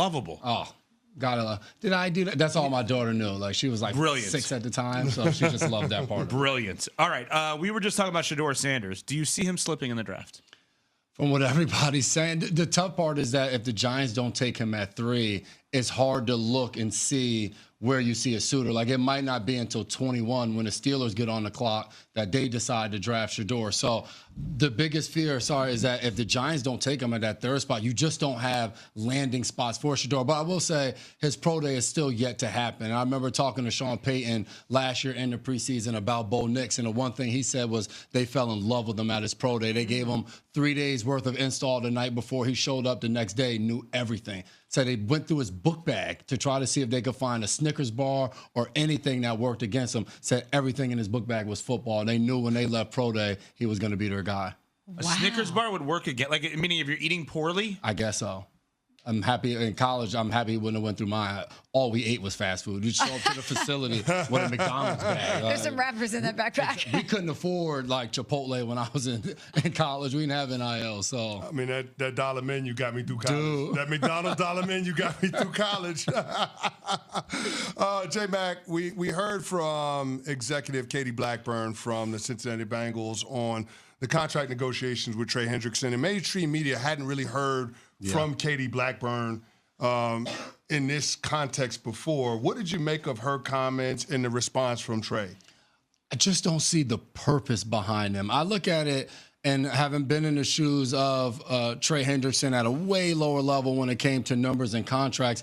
Lovable. Oh, gotta love. Did I do that? That's all my daughter knew. Like, she was like Brilliant. 6 at the time, so she just loved that part of it. Brilliant. All right, we were just talking about Shedeur Sanders. Do you see him slipping in the draft? From what everybody's saying, the tough part is that if the Giants don't take him at 3, it's hard to look and see where you see a suitor. Like, it might not be until 21 when the Steelers get on the clock that they decide to draft Shedeur. So the biggest fear, is that if the Giants don't take him at that 3rd spot, you just don't have landing spots for Shedeur. But I will say his pro day is still yet to happen. And I remember talking to Sean Payton last year in the preseason about Bo Nix, and the one thing he said was they fell in love with him at his pro day. They gave him 3 days worth of install the night before. He showed up the next day, knew everything. So they went through his book bag to try to see if they could find a Snickers bar or anything that worked against him. Said everything in his book bag was football. And they knew when they left pro day, he was going to be their guy. A Snickers bar would work again, like meaning if you're eating poorly? I guess so. I'm happy in college. I'm happy when it went through mine. All we ate was fast food. We'd show up to the facility with a McDonald's bag. There's some rappers in that backpack. We couldn't afford like Chipotle when I was in college. We didn't have NIL, so. I mean, that dollar menu got me through college. Dude. That McDonald's dollar menu got me through college. J-Mac, we heard from executive Katie Blackburn from the Cincinnati Bengals on the contract negotiations with Trey Hendrickson. And mainstream media hadn't really heard from Katie Blackburn in this context before. What did you make of her comments and the response from Trey? I just don't see the purpose behind them. I look at it, and having been in the shoes of Trey Hendrickson at a way lower level when it came to numbers and contracts,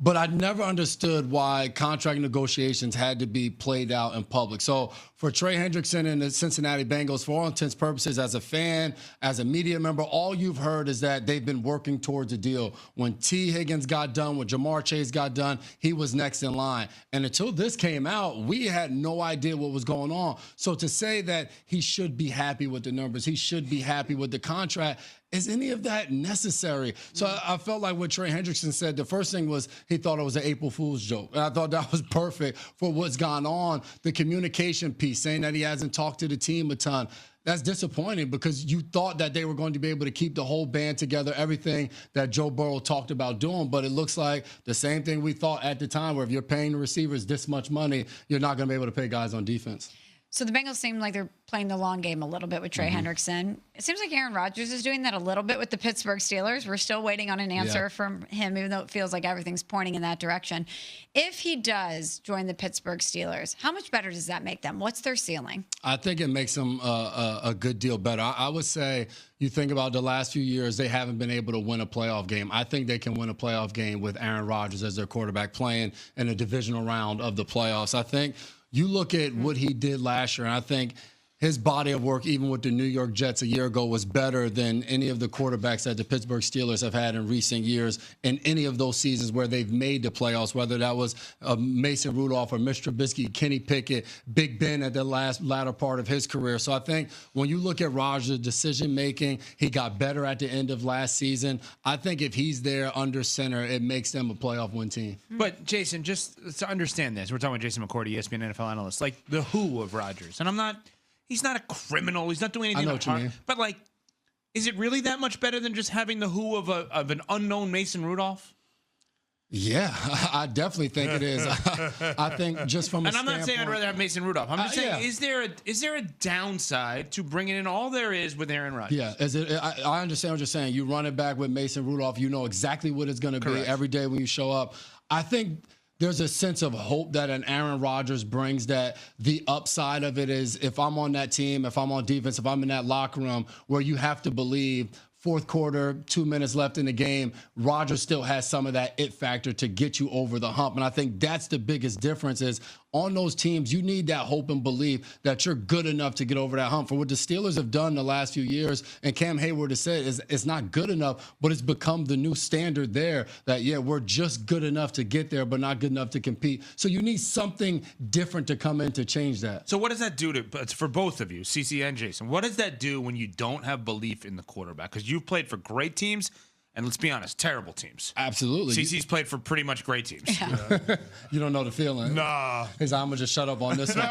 but I never understood why contract negotiations had to be played out in public. So for Trey Hendrickson and the Cincinnati Bengals, for all intents and purposes, as a fan, as a media member, all you've heard is that they've been working towards a deal. When T. Higgins got done, when Jamar Chase got done, he was next in line. And until this came out, we had no idea what was going on. So to say that he should be happy with the numbers, he should be happy with the contract, is any of that necessary? So I felt like what Trey Hendrickson said, the first thing was he thought it was an April Fool's joke. And I thought that was perfect for what's gone on. The communication piece, saying that he hasn't talked to the team a ton. That's disappointing because you thought that they were going to be able to keep the whole band together, everything that Joe Burrow talked about doing. But it looks like the same thing we thought at the time, where if you're paying the receivers this much money, you're not going to be able to pay guys on defense. So the Bengals seem like they're playing the long game a little bit with Trey Hendrickson. It seems like Aaron Rodgers is doing that a little bit with the Pittsburgh Steelers. We're still waiting on an answer from him, even though it feels like everything's pointing in that direction. If he does join the Pittsburgh Steelers, how much better does that make them? What's their ceiling? I think it makes them a good deal better. I would say you think about the last few years, they haven't been able to win a playoff game. I think they can win a playoff game with Aaron Rodgers as their quarterback playing in a divisional round of the playoffs. I think you look at what he did last year, and I think his body of work, even with the New York Jets a year ago, was better than any of the quarterbacks that the Pittsburgh Steelers have had in recent years in any of those seasons where they've made the playoffs, whether that was Mason Rudolph or Mitch Trubisky, Kenny Pickett, Big Ben at the latter part of his career. So I think when you look at Rodgers' decision-making, he got better at the end of last season. I think if he's there under center, it makes them a playoff win team. But, Jason, just to understand this, we're talking about Jason McCourty, ESPN NFL analyst, like the who of Rodgers. And he's not a criminal. He's not doing anything. I know what you mean. But, like, is it really that much better than just having the who of an unknown Mason Rudolph? Yeah, I definitely think it is. I think just from a standpoint. And I'm not saying I'd rather have Mason Rudolph. I'm just saying, is there a downside to bringing in all there is with Aaron Rodgers? Yeah, I understand what you're saying. You run it back with Mason Rudolph. You know exactly what it's going to be every day when you show up. I think there's a sense of hope that an Aaron Rodgers brings, that the upside of it is if I'm on that team, if I'm on defense, if I'm in that locker room where you have to believe fourth quarter, 2 minutes left in the game, Rodgers still has some of that it factor to get you over the hump. And I think that's the biggest difference is on those teams, you need that hope and belief that you're good enough to get over that hump. For what the Steelers have done the last few years, and Cam Hayward has said, is it's not good enough, but it's become the new standard there that, we're just good enough to get there, but not good enough to compete. So you need something different to come in to change that. So what does that do for both of you, CC and Jason? What does that do when you don't have belief in the quarterback? Because you've played for great teams, and let's be honest, terrible teams. Absolutely. CC's played for pretty much great teams. Yeah. You don't know the feeling. Nah. I'm going to just shut up on this one.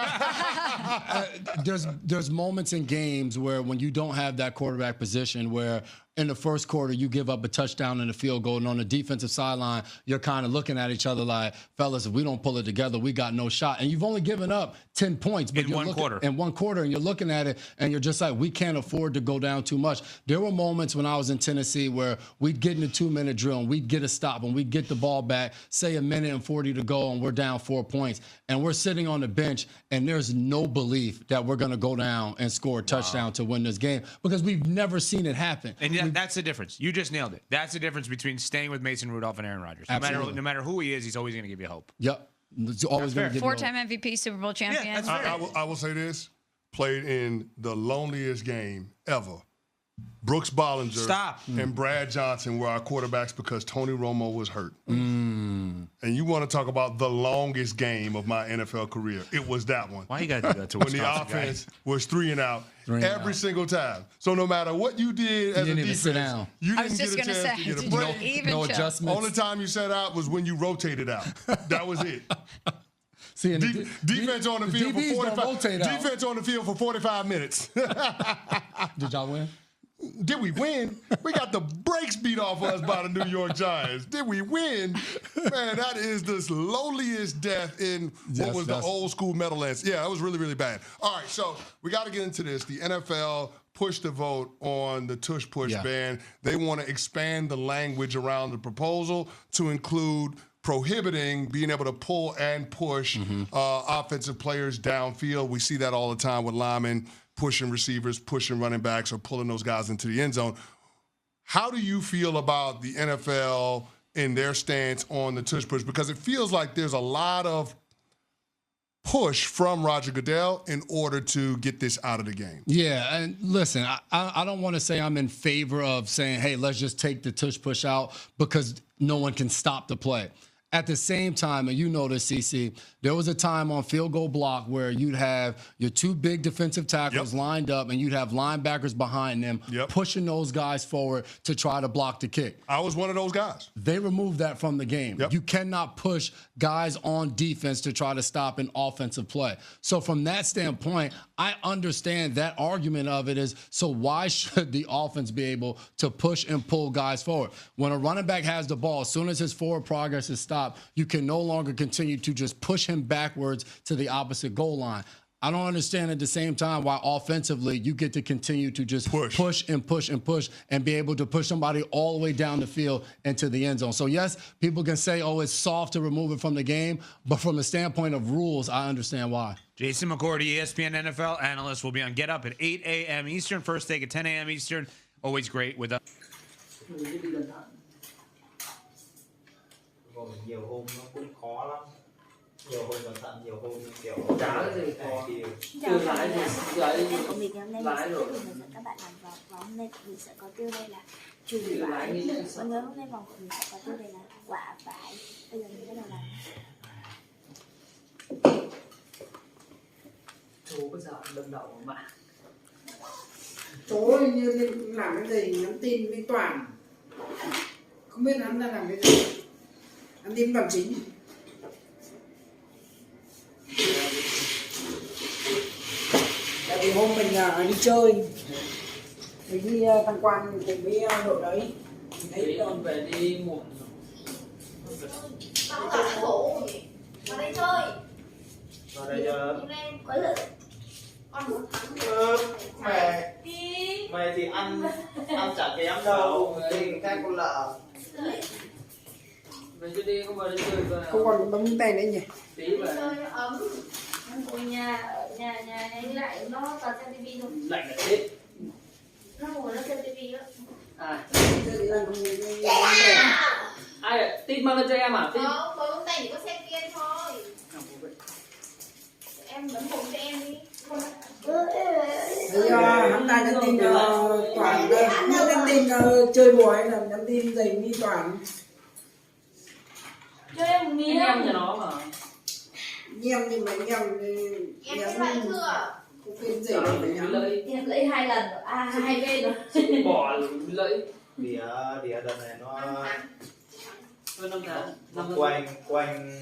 There's moments in games where when you don't have that quarterback position where in the first quarter, you give up a touchdown and a field goal. And on the defensive sideline, you're kind of looking at each other like, fellas, if we don't pull it together, we got no shot. And you've only given up 10 points. But in one quarter. In one quarter, and you're looking at it, and you're just like, we can't afford to go down too much. There were moments when I was in Tennessee where we'd get in a 2-minute drill, and we'd get a stop, and we'd get the ball back, say a minute and 40 to go, and we're down 4 points. And we're sitting on the bench, and there's no belief that we're going to go down and score a touchdown to win this game because we've never seen it happen. And that's the difference. You just nailed it. That's the difference between staying with Mason Rudolph and Aaron Rodgers. No matter who he is, he's always going to give you hope. Yep. It's always going to give you hope. 4-time MVP, Super Bowl champion. Yeah, that's fair. I will say this. Played in the loneliest game ever. Brooks Bollinger and Brad Johnson were our quarterbacks because Tony Romo was hurt. And you want to talk about the longest game of my NFL career. It was that one. Why you got to do that to When the offense was 3 and out every single time. So no matter what you did as a defense, you didn't get a chance to get a break. No adjustments. Only time you sat out was when you rotated out. That was it. See, defense on the field for 45. Defense on the field for 45 minutes. Did y'all win? Did we win? We got the brakes beat off us by the New York Giants. Did we win? Man, that is the lowliest death in what was the old school Meadowlands. Yeah, that was really, really bad. All right, so we got to get into this. The NFL pushed the vote on the tush push ban. They want to expand the language around the proposal to include prohibiting being able to pull and push offensive players downfield. We see that all the time with linemen pushing receivers, pushing running backs, or pulling those guys into the end zone. How do you feel about the NFL and their stance on the tush push? Because it feels like there's a lot of push from Roger Goodell in order to get this out of the game. Yeah, and listen, I don't want to say I'm in favor of saying, hey, let's just take the tush push out because no one can stop the play. At the same time, and you know this, CC, there was a time on field goal block where you'd have your 2 big defensive tackles lined up and you'd have linebackers behind them pushing those guys forward to try to block the kick. I was one of those guys. They removed that from the game. You cannot push guys on defense to try to stop an offensive play. So from that standpoint, I understand that argument of it is, so why should the offense be able to push and pull guys forward? When a running back has the ball, as soon as his forward progress is stopped, you can no longer continue to just push him backwards to the opposite goal line. I don't understand at the same time why offensively you get to continue to just push and push and push and be able to push somebody all the way down the field into the end zone. So, yes, people can say, oh, it's soft to remove it from the game, but from a standpoint of rules, I understand why. Jason McCourty, ESPN NFL analyst, will be on Get Up at 8 a.m. Eastern, first take at 10 a.m. Eastern. Always great with us. Nhiều hôm nó cũng khó lắm, nhiều hôm cẩn thận, nhiều hôm kiểu chả cái gì khó. Từ lái thì lái rồi. Các bạn làm vòng hôm nay mình sẽ có tiêu đây là chùi vải. Mọi người hôm nay vòng mình sẽ có tiêu đây là quả vải. Bây giờ mình bắt đầu làm. Chú có sợ đâm đầu không bạn? Chú ơi, như mình làm cái gì nhắn tin với Toàn, không biết hắn ra làm cái gì. Anh tin bằng chính. Tại vì hôm mình đi chơi, mình đi tham quan cùng với đội đấy. Đấy còn về đi muộn. Tao ở thành phố vào đây chơi. Vào đây giờ. Hôm nay có lửa. Con muốn thắng. Mày thì ăn chả kém đâu, thì cái con lợ. Mày cứ đi không vào đây chơi coi nào. Không còn bấm tay nữa nhỉ? Tí về. Chơi nó ấm. Em ngồi nhà này lại nó toàn xem tivi thôi. Lạnh là chết. Nó ngồi nó xem tivi đó. Ai ạ? Tin mang lên cho em à? Không, bấm tay chỉ có xem kia thôi. Em bấm hồn cho em đi. Bây giờ hắn ta nhắn tin Toàn đây, nhắn tin chơi bùa hay là nhắn tin gì đi Toàn. Cho em một miếng. Anh em nhà nó mà. Em nhưng mà em Em bạn chưa? không tin gì đâu phải nhắn. Em lấy 2 lần rồi. À, 2 bên rồi. Bỏ lẫy. Đĩa đợt này nó Hơn 5 tháng. quanh